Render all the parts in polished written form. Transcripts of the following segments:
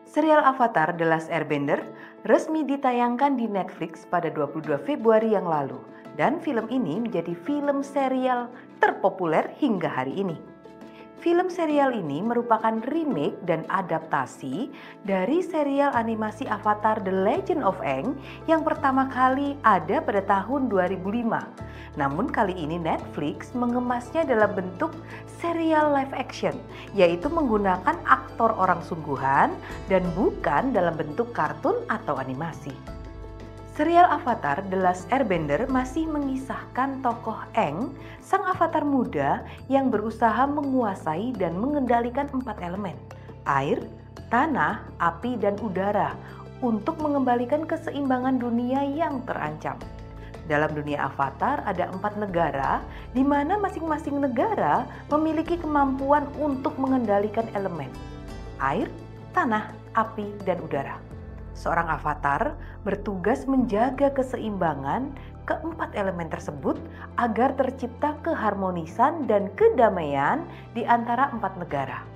Serial Avatar The Last Airbender resmi ditayangkan di Netflix pada 22 Februari yang lalu dan film ini menjadi film serial terpopuler hingga hari ini. Film serial ini merupakan remake dan adaptasi dari serial animasi Avatar The Legend of Aang yang pertama kali ada pada tahun 2005. Namun kali ini Netflix mengemasnya dalam bentuk serial live action, yaitu menggunakan aktor orang sungguhan dan bukan dalam bentuk kartun atau animasi. Serial Avatar The Last Airbender masih mengisahkan tokoh Aang, sang avatar muda yang berusaha menguasai dan mengendalikan 4 elemen, air, tanah, api, dan udara, untuk mengembalikan keseimbangan dunia yang terancam. Dalam dunia Avatar ada 4 negara, di mana masing-masing negara memiliki kemampuan untuk mengendalikan elemen, air, tanah, api, dan udara. Seorang avatar bertugas menjaga keseimbangan keempat elemen tersebut agar tercipta keharmonisan dan kedamaian di antara 4 negara.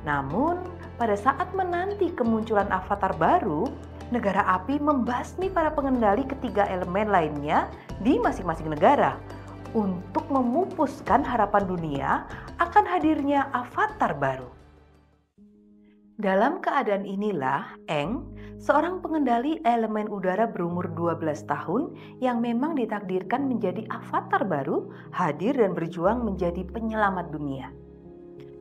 Namun, pada saat menanti kemunculan avatar baru, negara api membasmi para pengendali ketiga elemen lainnya di masing-masing negara untuk memupuskan harapan dunia akan hadirnya avatar baru. Dalam keadaan inilah, Aang, seorang pengendali elemen udara berumur 12 tahun yang memang ditakdirkan menjadi avatar baru, hadir dan berjuang menjadi penyelamat dunia.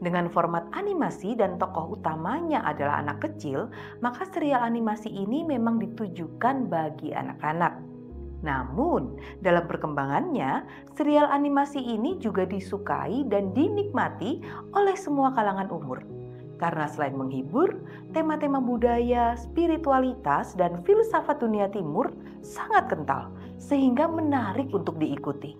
Dengan format animasi dan tokoh utamanya adalah anak kecil, maka serial animasi ini memang ditujukan bagi anak-anak. Namun, dalam perkembangannya, serial animasi ini juga disukai dan dinikmati oleh semua kalangan umur. Karena selain menghibur, tema-tema budaya, spiritualitas, dan filsafat dunia timur sangat kental, sehingga menarik untuk diikuti.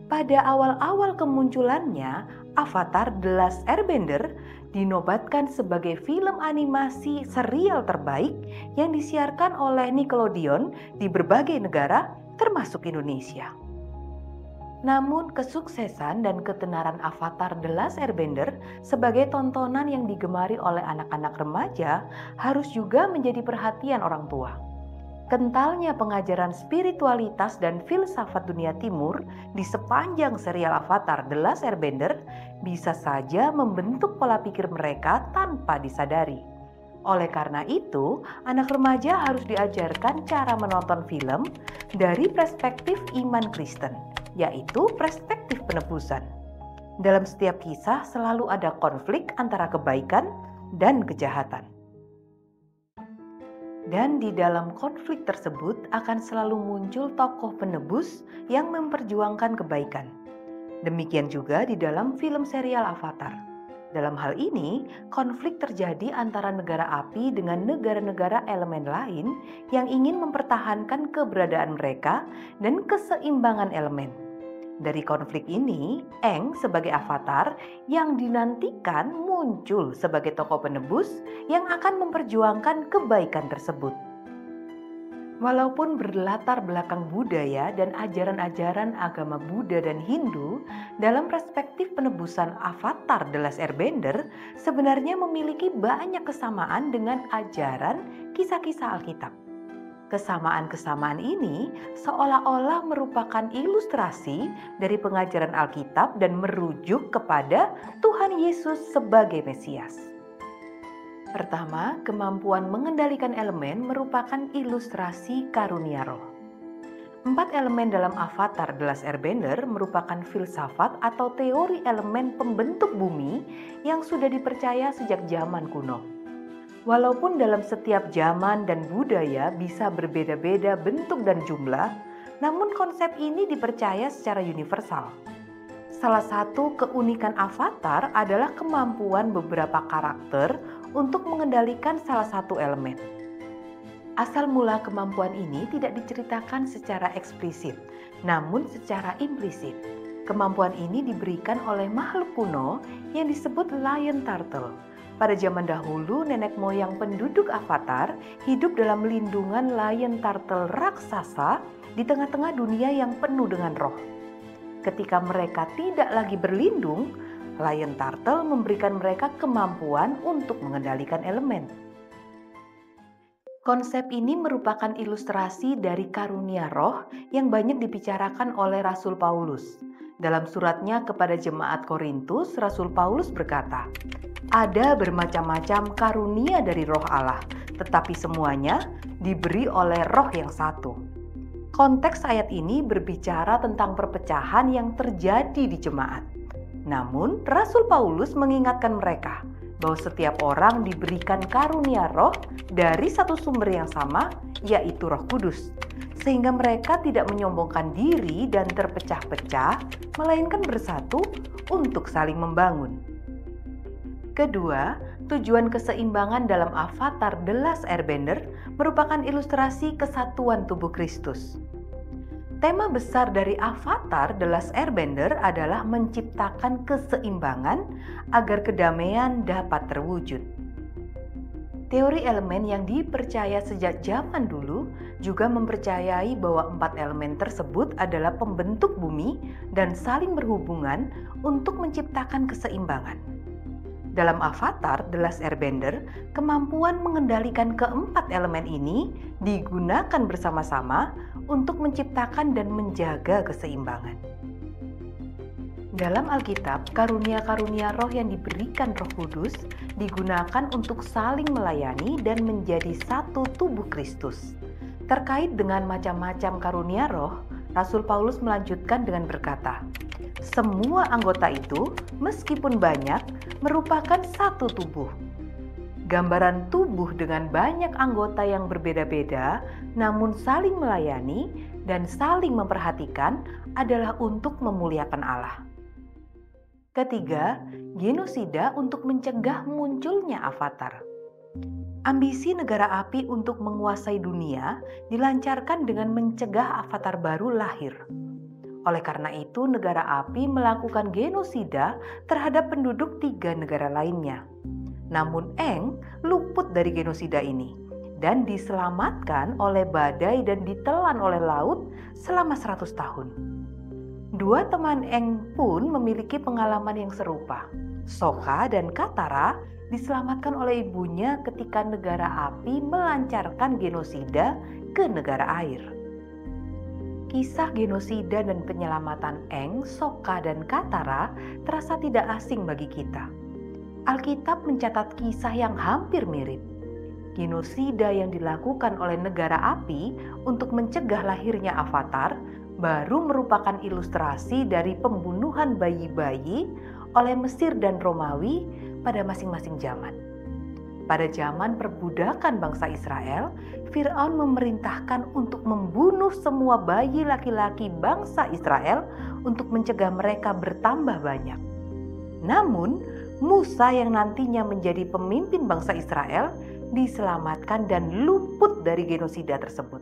Pada awal-awal kemunculannya, Avatar The Last Airbender dinobatkan sebagai film animasi serial terbaik yang disiarkan oleh Nickelodeon di berbagai negara, termasuk Indonesia. Namun kesuksesan dan ketenaran Avatar The Last Airbender sebagai tontonan yang digemari oleh anak-anak remaja harus juga menjadi perhatian orang tua. Kentalnya pengajaran spiritualitas dan filsafat dunia timur di sepanjang serial Avatar The Last Airbender bisa saja membentuk pola pikir mereka tanpa disadari. Oleh karena itu, anak remaja harus diajarkan cara menonton film dari perspektif iman Kristen, yaitu perspektif penebusan. Dalam setiap kisah selalu ada konflik antara kebaikan dan kejahatan. Dan di dalam konflik tersebut akan selalu muncul tokoh penebus yang memperjuangkan kebaikan. Demikian juga di dalam film serial Avatar. Dalam hal ini, konflik terjadi antara negara api dengan negara-negara elemen lain yang ingin mempertahankan keberadaan mereka dan keseimbangan elemen. Dari konflik ini, Aang sebagai avatar yang dinantikan muncul sebagai tokoh penebus yang akan memperjuangkan kebaikan tersebut. Walaupun berlatar belakang budaya dan ajaran-ajaran agama Buddha dan Hindu, dalam perspektif penebusan Avatar The Last Airbender sebenarnya memiliki banyak kesamaan dengan ajaran kisah-kisah Alkitab. Kesamaan-kesamaan ini seolah-olah merupakan ilustrasi dari pengajaran Alkitab dan merujuk kepada Tuhan Yesus sebagai Mesias. Pertama, kemampuan mengendalikan elemen merupakan ilustrasi karunia roh. 4 elemen dalam Avatar The Last Airbender merupakan filsafat atau teori elemen pembentuk bumi yang sudah dipercaya sejak zaman kuno. Walaupun dalam setiap zaman dan budaya bisa berbeda-beda bentuk dan jumlah, namun konsep ini dipercaya secara universal. Salah satu keunikan Avatar adalah kemampuan beberapa karakter untuk mengendalikan salah satu elemen. Asal mula kemampuan ini tidak diceritakan secara eksplisit, namun secara implisit. Kemampuan ini diberikan oleh makhluk kuno yang disebut Lion Turtle. Pada zaman dahulu, nenek moyang penduduk Avatar hidup dalam lindungan Lion Turtle raksasa di tengah-tengah dunia yang penuh dengan roh. Ketika mereka tidak lagi berlindung, Lion Turtle memberikan mereka kemampuan untuk mengendalikan elemen. Konsep ini merupakan ilustrasi dari karunia roh yang banyak dibicarakan oleh Rasul Paulus. Dalam suratnya kepada jemaat Korintus, Rasul Paulus berkata, "Ada bermacam-macam karunia dari Roh Allah, tetapi semuanya diberi oleh Roh yang satu." Konteks ayat ini berbicara tentang perpecahan yang terjadi di jemaat. Namun, Rasul Paulus mengingatkan mereka bahwa setiap orang diberikan karunia roh dari satu sumber yang sama, yaitu Roh Kudus, sehingga mereka tidak menyombongkan diri dan terpecah-pecah, melainkan bersatu untuk saling membangun. Kedua, tujuan keseimbangan dalam avatar The Last Airbender merupakan ilustrasi kesatuan tubuh Kristus. Tema besar dari avatar The Last Airbender adalah menciptakan keseimbangan agar kedamaian dapat terwujud. Teori elemen yang dipercaya sejak zaman dulu juga mempercayai bahwa 4 elemen tersebut adalah pembentuk bumi dan saling berhubungan untuk menciptakan keseimbangan. Dalam avatar The Last Airbender, kemampuan mengendalikan keempat elemen ini digunakan bersama-sama untuk menciptakan dan menjaga keseimbangan. Dalam Alkitab, karunia-karunia roh yang diberikan Roh Kudus digunakan untuk saling melayani dan menjadi satu tubuh Kristus. Terkait dengan macam-macam karunia roh, Rasul Paulus melanjutkan dengan berkata, "Semua anggota itu, meskipun banyak, merupakan satu tubuh." Gambaran tubuh dengan banyak anggota yang berbeda-beda, namun saling melayani dan saling memperhatikan adalah untuk memuliakan Allah. Ketiga, genosida untuk mencegah munculnya avatar. Ambisi negara api untuk menguasai dunia dilancarkan dengan mencegah avatar baru lahir. Oleh karena itu, negara api melakukan genosida terhadap penduduk 3 negara lainnya. Namun Eng luput dari genosida ini dan diselamatkan oleh badai dan ditelan oleh laut selama 100 tahun. 2 teman Eng pun memiliki pengalaman yang serupa. Sokka dan Katara diselamatkan oleh ibunya ketika negara api melancarkan genosida ke negara air. Kisah genosida dan penyelamatan Eng, Sokka, dan Katara terasa tidak asing bagi kita. Alkitab mencatat kisah yang hampir mirip. Genosida yang dilakukan oleh negara api untuk mencegah lahirnya avatar baru merupakan ilustrasi dari pembunuhan bayi-bayi oleh Mesir dan Romawi pada masing-masing zaman. Pada zaman perbudakan bangsa Israel, Firaun memerintahkan untuk membunuh semua bayi laki-laki bangsa Israel untuk mencegah mereka bertambah banyak. Namun, Musa yang nantinya menjadi pemimpin bangsa Israel diselamatkan dan luput dari genosida tersebut.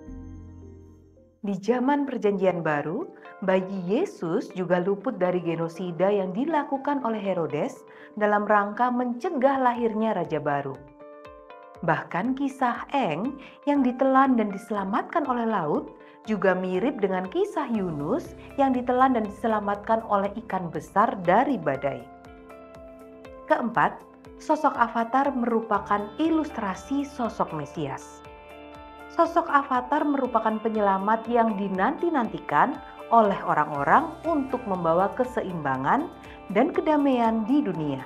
Di zaman Perjanjian Baru, bayi Yesus juga luput dari genosida yang dilakukan oleh Herodes dalam rangka mencegah lahirnya raja baru. Bahkan kisah Eng yang ditelan dan diselamatkan oleh laut juga mirip dengan kisah Yunus yang ditelan dan diselamatkan oleh ikan besar dari badai. Keempat, sosok avatar merupakan ilustrasi sosok Mesias. Sosok avatar merupakan penyelamat yang dinanti-nantikan oleh orang-orang untuk membawa keseimbangan dan kedamaian di dunia.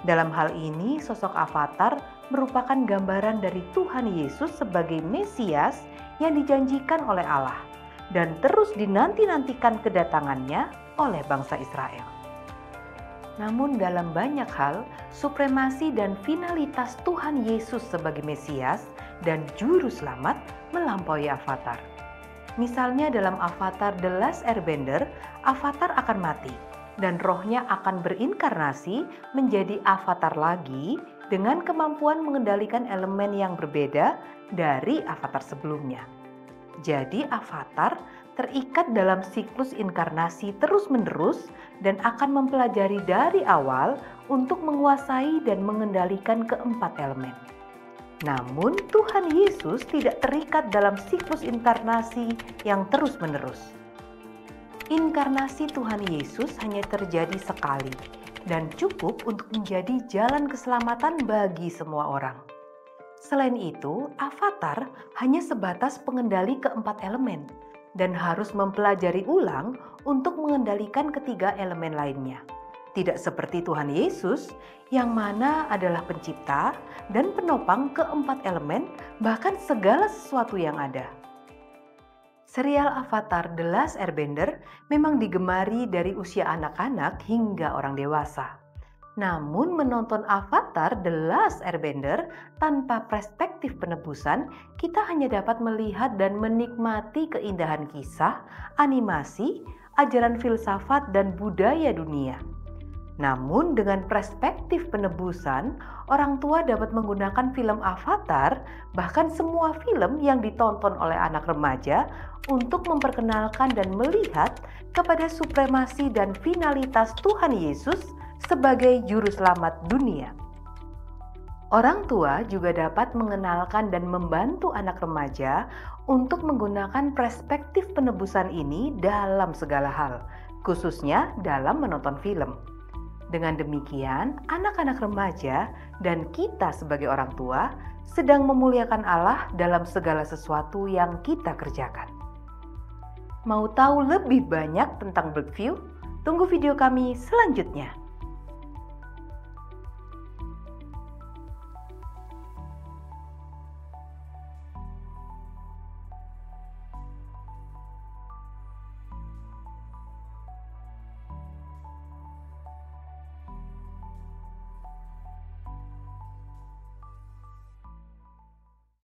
Dalam hal ini, sosok avatar merupakan gambaran dari Tuhan Yesus sebagai Mesias yang dijanjikan oleh Allah dan terus dinanti-nantikan kedatangannya oleh bangsa Israel. Namun dalam banyak hal, supremasi dan finalitas Tuhan Yesus sebagai Mesias dan Juru Selamat melampaui avatar. Misalnya dalam avatar The Last Airbender, avatar akan mati dan rohnya akan berinkarnasi menjadi avatar lagi dengan kemampuan mengendalikan elemen yang berbeda dari avatar sebelumnya. Jadi avatar terikat dalam siklus inkarnasi terus-menerus dan akan mempelajari dari awal untuk menguasai dan mengendalikan keempat elemen. Namun Tuhan Yesus tidak terikat dalam siklus inkarnasi yang terus-menerus. Inkarnasi Tuhan Yesus hanya terjadi sekali dan cukup untuk menjadi jalan keselamatan bagi semua orang. Selain itu, Avatar hanya sebatas pengendali keempat elemen dan harus mempelajari ulang untuk mengendalikan ketiga elemen lainnya. Tidak seperti Tuhan Yesus yang mana adalah pencipta dan penopang keempat elemen bahkan segala sesuatu yang ada. Serial Avatar The Last Airbender memang digemari dari usia anak-anak hingga orang dewasa. Namun menonton Avatar The Last Airbender tanpa perspektif penebusan, kita hanya dapat melihat dan menikmati keindahan kisah, animasi, ajaran filsafat dan budaya dunia. Namun dengan perspektif penebusan, orang tua dapat menggunakan film Avatar, bahkan semua film yang ditonton oleh anak remaja untuk memperkenalkan dan melihat kepada supremasi dan finalitas Tuhan Yesus sebagai juru selamat dunia. Orang tua juga dapat mengenalkan dan membantu anak remaja untuk menggunakan perspektif penebusan ini dalam segala hal, khususnya dalam menonton film. Dengan demikian, anak-anak remaja dan kita sebagai orang tua sedang memuliakan Allah dalam segala sesuatu yang kita kerjakan. Mau tahu lebih banyak tentang Birdview? Tunggu video kami selanjutnya.